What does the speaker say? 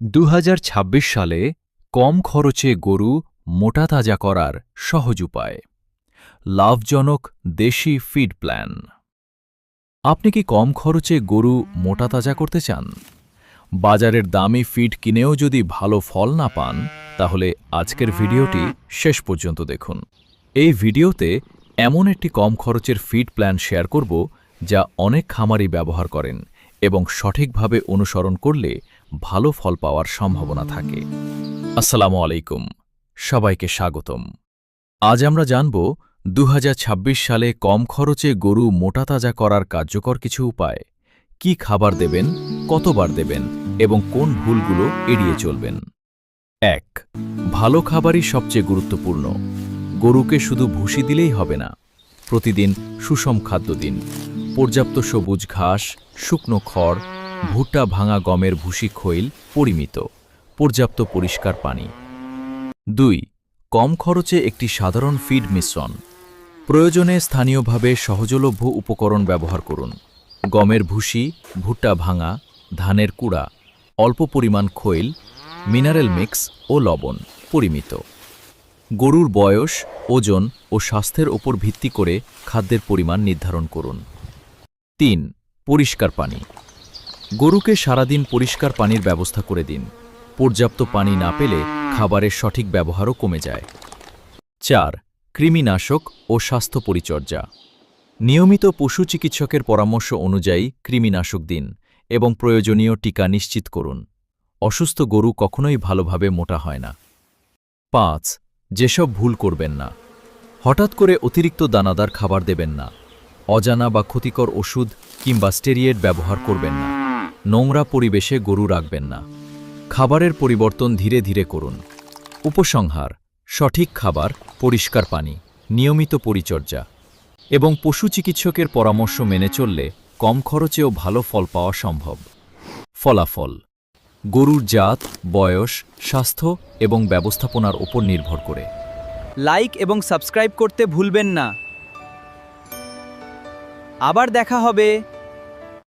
2026 সালে কম খরচে গরু মোটা তাজা করার সহজ উপায়। লাভজনক দেশি ফিড প্ল্যান। আপনি কি কম খরচে গরু মোটা তাজা করতে চান? বাজারের দামি ফিড কিনেও যদি ভালো ফল না পান, তাহলে আজকের ভিডিওটি শেষ পর্যন্ত দেখুন। এই ভিডিওতে এমন একটি কম খরচের ফিড প্ল্যান শেয়ার করব যা অনেক খামারি ব্যবহার করেন এবং সঠিকভাবে অনুসরণ করলে ভালো ফল পাওয়ার সম্ভাবনা থাকে। আসসালামু আলাইকুম, সবাইকে স্বাগতম। আজ আমরা জানব 2026 সালে কম খরচে গরু মোটা তাজা করার কার্যকর কিছু উপায়। কি খাবার দেবেন, কতবার দেবেন এবং কোন ভুলগুলো এড়িয়ে চলবেন। 1. ভালো খাবারই সবচেয়ে গুরুত্বপূর্ণ। গরুকে শুধু ভুসি দিলেই হবে না, প্রতিদিন সুষম খাদ্য দিন। পর্যাপ্ত সবুজ ঘাস, শুকনো খড়, ভুট্টা ভাঙা গমের ভুসি খৈল পরিমিত, পর্যাপ্ত পরিষ্কার পানি। 2. কম খরচে একটি সাধারণ ফিড মিশ্রণ। প্রয়োজনে স্থানীয়ভাবে সহজলভ্য উপকরণ ব্যবহার করুন। গমের ভুসি, ভুট্টা ভাঙা, ধানের কুড়া, অল্প পরিমাণ খৈল, মিনারেল মিক্স ও লবণ পরিমিত। গরুর বয়স, ওজন ও স্বাস্থ্যের ওপর ভিত্তি করে খাদ্যের পরিমাণ নির্ধারণ করুন। 3. পরিষ্কার পানি। গরুকে সারাদিন পরিষ্কার পানির ব্যবস্থা করে দিন। পর্যাপ্ত পানি না পেলে খাবারের সঠিক ব্যবহারও কমে যায়। 4. কৃমিনাশক ও স্বাস্থ্য পরিচর্যা। নিয়মিত পশু চিকিৎসকের পরামর্শ অনুযায়ী কৃমিনাশক দিন এবং প্রয়োজনীয় টিকা নিশ্চিত করুন। অসুস্থ গরু কখনোই ভালোভাবে মোটা হয় না। 5. যেসব ভুল করবেন না। হঠাৎ করে অতিরিক্ত দানাদার খাবার দেবেন না। অজানা বা ক্ষতিকর ওষুধ কিংবা স্টেরয়েড ব্যবহার করবেন না। নোংরা পরিবেশে গরু রাখবেন না। খাবারের পরিবর্তন ধীরে ধীরে করুন। উপসংহার: সঠিক খাবার, পরিষ্কার পানি, নিয়মিত পরিচর্যা এবং পশু চিকিৎসকের পরামর্শ মেনে চললে কম খরচেও ভালো ফল পাওয়া সম্ভব। ফলাফল: গরুর জাত, বয়স, স্বাস্থ্য এবং ব্যবস্থাপনার উপর নির্ভর করে। লাইক এবং সাবস্ক্রাইব করতে ভুলবেন না। আবার দেখা হবে।